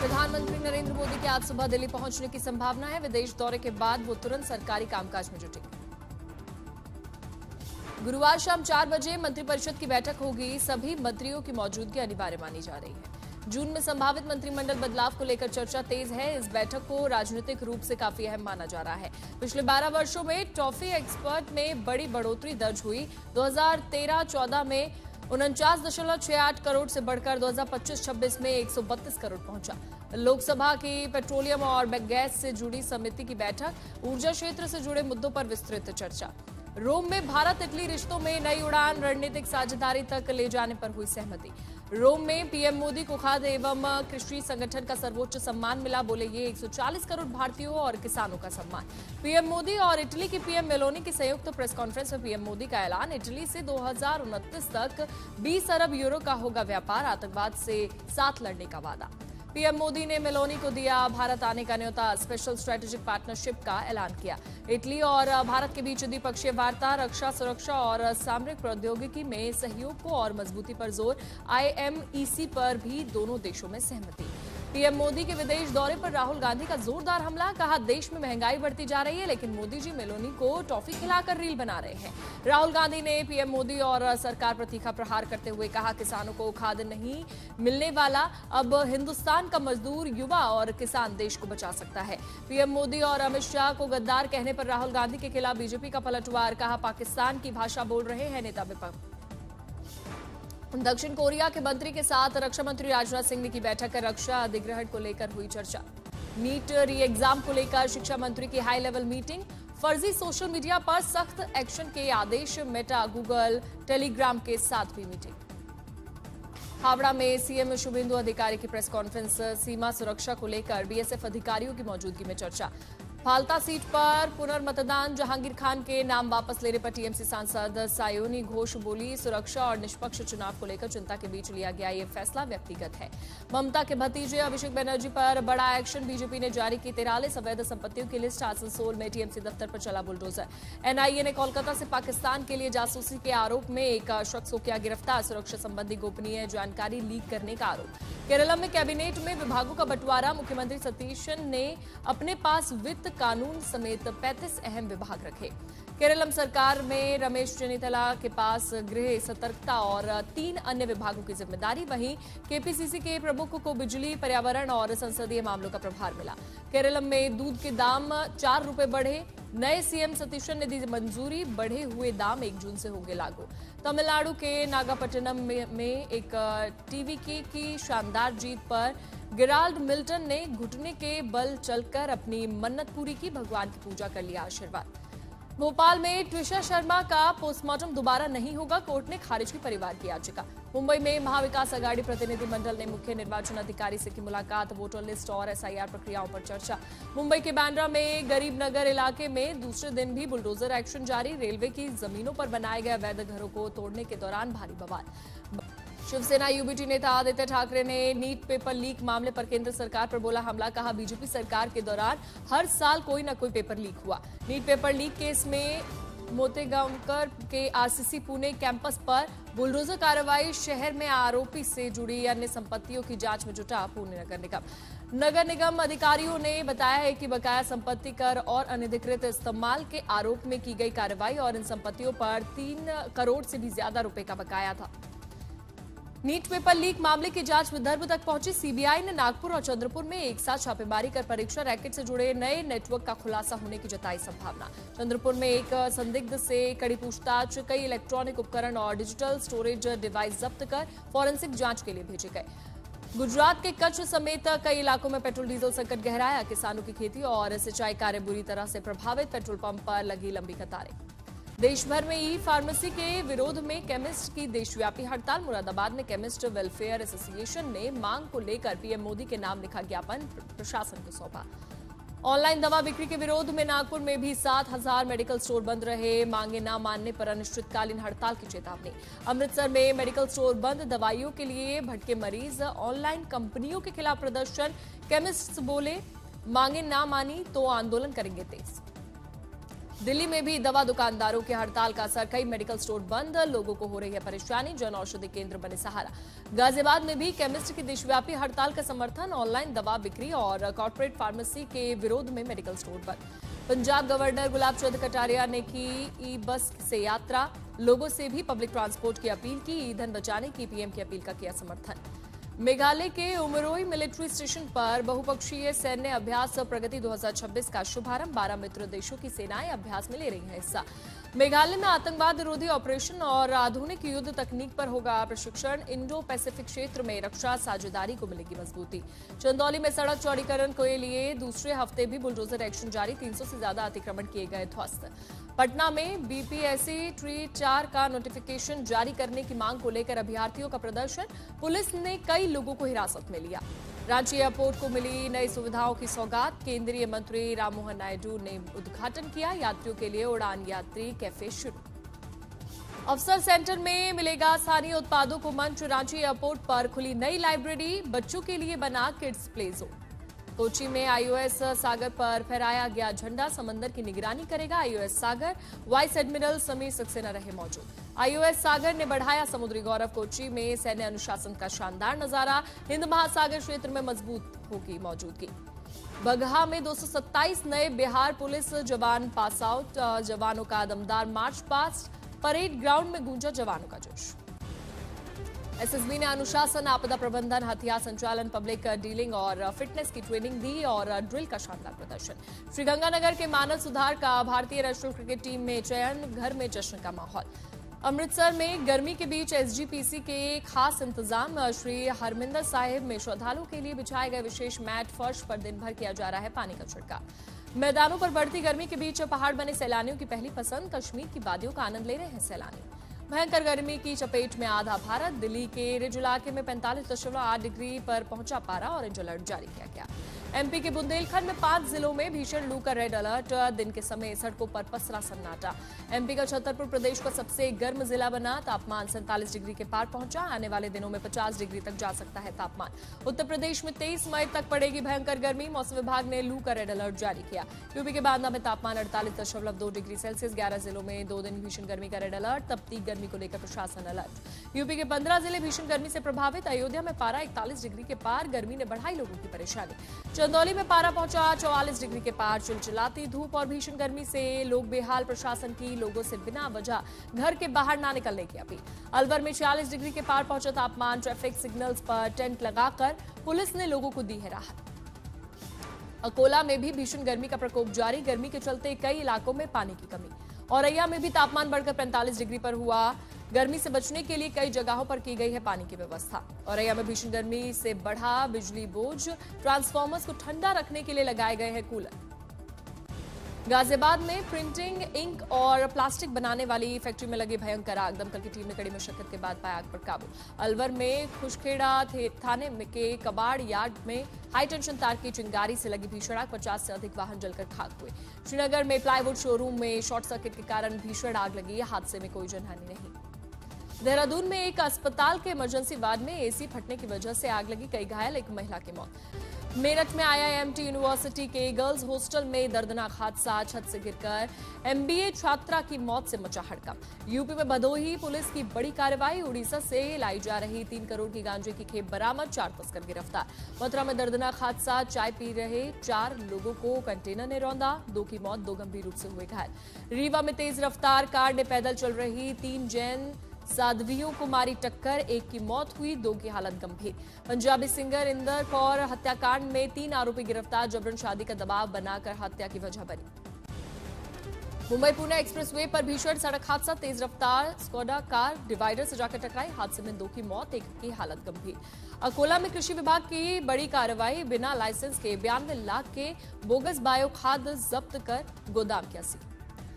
प्रधानमंत्री नरेंद्र मोदी के आज सुबह दिल्ली पहुंचने की संभावना है। विदेश दौरे के बाद वो तुरंत सरकारी कामकाज में जुटेंगे। गुरुवार शाम 4 बजे मंत्रिपरिषद की बैठक होगी। सभी मंत्रियों की मौजूदगी अनिवार्य मानी जा रही है। जून में संभावित मंत्रिमंडल बदलाव को लेकर चर्चा तेज है। इस बैठक को राजनीतिक रूप से काफी अहम माना जा रहा है। पिछले 12 वर्षों में टॉफी एक्सपर्ट में बड़ी बढ़ोतरी दर्ज हुई। 2013-14 में 49.68 करोड़ से बढ़कर 2025-26 में 132 करोड़ पहुंचा। लोकसभा की पेट्रोलियम और गैस से जुड़ी समिति की बैठक, ऊर्जा क्षेत्र से जुड़े मुद्दों पर विस्तृत चर्चा। रोम में भारत इटली रिश्तों में नई उड़ान, रणनीतिक साझेदारी तक ले जाने पर हुई सहमति। रोम में पीएम मोदी को खाद्य एवं कृषि संगठन का सर्वोच्च सम्मान मिला। बोले ये 140 करोड़ भारतीयों और किसानों का सम्मान। पीएम मोदी और इटली की पीएम मेलोनी की संयुक्त प्रेस कॉन्फ्रेंस में पीएम मोदी का ऐलान। इटली से 2029 तक 20 अरब यूरो का होगा व्यापार। आतंकवाद से साथ लड़ने का वादा। पीएम मोदी ने मेलोनी को दिया भारत आने का न्योता। स्पेशल स्ट्रेटेजिक पार्टनरशिप का ऐलान किया। इटली और भारत के बीच द्विपक्षीय वार्ता, रक्षा, सुरक्षा और सामरिक प्रौद्योगिकी में सहयोग को और मजबूती पर जोर। IMEC पर भी दोनों देशों में सहमति। पीएम मोदी के विदेश दौरे पर राहुल गांधी का जोरदार हमला। कहा देश में महंगाई बढ़ती जा रही है, लेकिन मोदी जी मेलोनी को टॉफी खिलाकर रील बना रहे हैं। राहुल गांधी ने पीएम मोदी और सरकार पर तीखा प्रहार करते हुए कहा किसानों को खाद्य नहीं मिलने वाला। अब हिंदुस्तान का मजदूर, युवा और किसान देश को बचा सकता है। पीएम मोदी और अमित शाह को गद्दार कहने पर राहुल गांधी के खिलाफ बीजेपी का पलटवार। कहा पाकिस्तान की भाषा बोल रहे हैं नेता विपक्ष। दक्षिण कोरिया के मंत्री के साथ रक्षा मंत्री राजनाथ सिंह की बैठक कर रक्षा अधिग्रहण को लेकर हुई चर्चा। नीट री एग्जाम को लेकर शिक्षा मंत्री की हाई लेवल मीटिंग। फर्जी सोशल मीडिया पर सख्त एक्शन के आदेश। मेटा, गूगल, टेलीग्राम के साथ भी मीटिंग। हावड़ा में सीएम शुभेंदु अधिकारी की प्रेस कॉन्फ्रेंस। सीमा सुरक्षा को लेकर बीएसएफ अधिकारियों की मौजूदगी में चर्चा। फाल्ता सीट पर पुनर्मतदान। जहांगीर खान के नाम वापस लेने पर टीएमसी सांसद सायोनी घोष बोली सुरक्षा और निष्पक्ष चुनाव को लेकर चिंता के बीच लिया गया ये फैसला व्यक्तिगत है। ममता के भतीजे अभिषेक बनर्जी पर बड़ा एक्शन। बीजेपी ने जारी की 43 अवैध संपत्तियों की लिस्ट। आसनसोल में टीएमसी दफ्तर पर चला बुलडोजर। एनआईए ने कोलकाता से पाकिस्तान के लिए जासूसी के आरोप में एक शख्स को किया गिरफ्तार। सुरक्षा संबंधी गोपनीय जानकारी लीक करने का आरोप। केरल में कैबिनेट में विभागों का बंटवारा। मुख्यमंत्री सतीशन ने अपने पास वित्त, कानून समेत 35 अहम विभाग रखे। केरलम सरकार में रमेश चेन्नितला के पास गृह, सतर्कता और 3 अन्य विभागों की जिम्मेदारी। वहीं केपीसीसी के प्रमुख को बिजली, पर्यावरण और संसदीय मामलों का प्रभार मिला। केरलम में दूध के दाम 4 रुपए बढ़े। नए सीएम सतीशन ने दी मंजूरी। बढ़े हुए दाम 1 जून से होंगे लागू। तमिलनाडु के नागापट्टिनम में एक टीवीके की शानदार जीत पर गेराल्ड मिल्टन ने घुटने के बल चलकर अपनी मन्नत पूरी की। भगवान की पूजा कर लिया आशीर्वाद। भोपाल में ट्विशा शर्मा का पोस्टमार्टम दोबारा नहीं होगा। कोर्ट ने खारिज की परिवार की याचिका। मुंबई में महाविकास अघाड़ी प्रतिनिधिमंडल ने मुख्य निर्वाचन अधिकारी से की मुलाकात। वोटर लिस्ट और एसआईआर प्रक्रियाओं पर चर्चा। मुंबई के बांद्रा में गरीब नगर इलाके में दूसरे दिन भी बुलडोजर एक्शन जारी। रेलवे की जमीनों पर बनाए गए अवैध घरों को तोड़ने के दौरान भारी बवाल। शिवसेना यूबीटी नेता आदित्य ठाकरे ने नीट पेपर लीक मामले पर केंद्र सरकार पर बोला हमला। कहा बीजेपी सरकार के दौरान हर साल कोई न कोई पेपर लीक हुआ। नीट पेपर लीक केस में मोतेगांवकर के आरसीसी पुणे कैंपस पर बुलडोजर कार्रवाई। शहर में आरोपी से जुड़ी अन्य संपत्तियों की जांच में जुटा पुणे नगर निगम। नगर निगम अधिकारियों ने बताया है कि बकाया संपत्ति कर और अनधिकृत इस्तेमाल के आरोप में की गई कार्रवाई और इन संपत्तियों पर 3 करोड़ से भी ज्यादा रुपए का बकाया था। नीट पेपर लीक मामले की जांच विदर्भ तक पहुंची। सीबीआई ने नागपुर और चंद्रपुर में एक साथ छापेमारी कर परीक्षा रैकेट से जुड़े नए नेटवर्क का खुलासा होने की जताई संभावना। चंद्रपुर में एक संदिग्ध से कड़ी पूछताछ। कई इलेक्ट्रॉनिक उपकरण और डिजिटल स्टोरेज डिवाइस जब्त कर फॉरेंसिक जांच के लिए भेजे गए। गुजरात के कच्छ समेत कई इलाकों में पेट्रोल डीजल संकट गहराया। किसानों की खेती और सिंचाई कार्य बुरी तरह से प्रभावित। पेट्रोल पंप पर लगी लंबी कतारें। देश भर में ई फार्मेसी के विरोध में केमिस्ट की देशव्यापी हड़ताल। मुरादाबाद में केमिस्ट वेलफेयर एसोसिएशन ने मांग को लेकर पीएम मोदी के नाम लिखा ज्ञापन प्रशासन को सौंपा। ऑनलाइन दवा बिक्री के विरोध में नागपुर में भी 7,000 मेडिकल स्टोर बंद रहे। मांगे न मानने पर अनिश्चितकालीन हड़ताल की चेतावनी। अमृतसर में मेडिकल स्टोर बंद। दवाइयों के लिए भटके मरीज। ऑनलाइन कंपनियों के खिलाफ प्रदर्शन। केमिस्ट बोले मांगे न मानी तो आंदोलन करेंगे तेज। दिल्ली में भी दवा दुकानदारों की हड़ताल का असर, कई मेडिकल स्टोर बंद, लोगों को हो रही है परेशानी, जन औषधि केंद्र बने सहारा। गाजियाबाद में भी केमिस्ट की देशव्यापी हड़ताल का समर्थन, ऑनलाइन दवा बिक्री और कॉर्पोरेट फार्मेसी के विरोध में मेडिकल स्टोर बंद। पंजाब गवर्नर गुलाब चंद कटारिया ने की ई बस से यात्रा, लोगों से भी पब्लिक ट्रांसपोर्ट की अपील की, ईंधन बचाने की पीएम की अपील का किया समर्थन। मेघालय के उमरोई मिलिट्री स्टेशन पर बहुपक्षीय सैन्य अभ्यास प्रगति 2026 का शुभारंभ, 12 मित्र देशों की सेनाएं अभ्यास में ले रही हैं हिस्सा। मेघालय में आतंकवाद विरोधी ऑपरेशन और आधुनिक युद्ध तकनीक पर होगा प्रशिक्षण, इंडो पैसिफिक क्षेत्र में रक्षा साझेदारी को मिलेगी मजबूती। चंदौली में सड़क चौड़ीकरण के लिए दूसरे हफ्ते भी बुलडोजर एक्शन जारी, 300 से ज्यादा अतिक्रमण किए गए ध्वस्त। पटना में बीपीएससी ट्री 4 का नोटिफिकेशन जारी करने की मांग को लेकर अभ्यर्थियों का प्रदर्शन, पुलिस ने कई लोगों को हिरासत में लिया। रांची एयरपोर्ट को मिली नई सुविधाओं की सौगात, केंद्रीय मंत्री राममोहन नायडू ने उद्घाटन किया, यात्रियों के लिए उड़ान यात्री कैफे शुरू। अफसर सेंटर में मिलेगा स्थानीय उत्पादों को मंच, रांची एयरपोर्ट पर खुली नई लाइब्रेरी, बच्चों के लिए बना किड्स प्ले जोन। कोची में आईओएस सागर पर फहराया गया झंडा, समंदर की निगरानी करेगा आईओएस सागर, वाइस एडमिरल समीर सक्सेना रहे मौजूद। आईओएस सागर ने बढ़ाया समुद्री गौरव, कोची में सैन्य अनुशासन का शानदार नजारा, हिंद महासागर क्षेत्र में मजबूत होगी मौजूदगी। बगहा में 227 नए बिहार पुलिस जवान पास आउट, जवानों का दमदार मार्च पास्ट, परेड ग्राउंड में गूंजा जवानों का जोश। एसएसबी ने अनुशासन, आपदा प्रबंधन, हथियार संचालन, पब्लिक डीलिंग और फिटनेस की ट्रेनिंग दी और ड्रिल का शानदार प्रदर्शन। श्रीगंगानगर के मानव सुधार का भारतीय राष्ट्रीय क्रिकेट टीम में चयन, घर में जश्न का माहौल। अमृतसर में गर्मी के बीच एसजीपीसी के खास इंतजाम, श्री हरमिंदर साहिब में श्रद्धालुओं के लिए बिछाए गए विशेष मैट, फर्श पर दिन भर किया जा रहा है पानी का छिड़काव। मैदानों पर बढ़ती गर्मी के बीच पहाड़ बने सैलानियों की पहली पसंद, कश्मीर की वादियों का आनंद ले रहे हैं सैलानी। भयंकर गर्मी की चपेट में आधा भारत, दिल्ली के रिज इलाके में 45.8 डिग्री पर पहुंचा पारा, ऑरेंज अलर्ट जारी किया गया। एमपी के बुंदेलखंड में 5 जिलों में भीषण लू का रेड अलर्ट, दिन के समय सड़कों पर पसरा सन्नाटा। एमपी का छतरपुर प्रदेश का सबसे गर्म जिला बना, तापमान 47 डिग्री के पार पहुंचा, आने वाले दिनों में 50 डिग्री तक जा सकता है तापमान। उत्तर प्रदेश में 23 मई तक पड़ेगी भयंकर गर्मी, मौसम विभाग ने लू का रेड अलर्ट जारी किया। यूपी के बांदा में तापमान 48.2 डिग्री सेल्सियस, 11 जिलों में 2 दिन भीषण गर्मी का रेड अलर्ट, तपती गर्मी को लेकर प्रशासन अलर्ट। यूपी के 15 जिले भीषण गर्मी से प्रभावित, अयोध्या में पारा 41 डिग्री के पार, गर्मी ने बढ़ाई लोगों की परेशानी। चंदौली में पारा पहुंचा 44 डिग्री के पार, चिलचिलाती धूप और भीषण गर्मी से लोग बेहाल, प्रशासन की लोगों से बिना वजह घर के बाहर ना निकलने की अपील। अलवर में 46 डिग्री के पार पहुंचा तापमान, ट्रैफिक सिग्नल्स पर टेंट लगाकर पुलिस ने लोगों को दी है राहत। अकोला में भी भीषण गर्मी का प्रकोप जारी, गर्मी के चलते कई इलाकों में पानी की कमी। औरैया में भी तापमान बढ़कर 45 डिग्री पर हुआ, गर्मी से बचने के लिए कई जगहों पर की गई है पानी की व्यवस्था। औरैया में भीषण गर्मी से बढ़ा बिजली बोझ, ट्रांसफार्मर्स को ठंडा रखने के लिए लगाए गए हैं कूलर। गाजियाबाद में प्रिंटिंग, इंक और प्लास्टिक बनाने वाली फैक्ट्री में लगी भयंकर आग, दमकल की टीम ने कड़ी मशक्कत के बाद पाया आग पर काबू। अलवर में खुशखेड़ा थाने के कबाड़ यार्ड में हाई टेंशन तार की चिंगारी से लगी भीषण आग, 50 से अधिक वाहन जलकर खाक हुए। श्रीनगर में प्लाईवुड शोरूम में शॉर्ट सर्किट के कारण भीषण आग लगी, हादसे में कोई जनहानि नहीं। देहरादून में एक अस्पताल के इमरजेंसी वार्ड में एसी फटने की वजह से आग लगी, कई घायल, एक महिला की मौत। मेरठ में आईआईएमटी यूनिवर्सिटी के गर्ल्स हॉस्टल में दर्दनाक हादसा, छत से गिरकर एमबीए छात्रा की मौत से मचा हड़कंप। यूपी में भदोही पुलिस की बड़ी कार्रवाई, उड़ीसा से लाई जा रही 3 करोड़ की गांजे की खेप बरामद, 4 तस्कर गिरफ्तार। मथुरा में दर्दनाक हादसा, चाय पी रहे 4 लोगों को कंटेनर ने रौंदा, 2 की मौत, 2 गंभीर रूप से हुए घायल। रीवा में तेज रफ्तार कार ने पैदल चल रही 3 जैन साध्वियों को मारी टक्कर, 1 की मौत हुई, 2 की हालत गंभीर। पंजाबी सिंगर इंदर कौर हत्याकांड में 3 आरोपी गिरफ्तार, जबरन शादी का दबाव बनाकर हत्या की वजह बनी। मुंबई पुणे एक्सप्रेसवे पर भीषण सड़क हादसा, तेज रफ्तार स्कोडा कार डिवाइडर से जाकर टकराई, हादसे में 2 की मौत, 1 की हालत गंभीर। अकोला में कृषि विभाग की बड़ी कार्रवाई, बिना लाइसेंस के 92 लाख के बोगस बायो खाद जब्त कर गोदाम किया सील।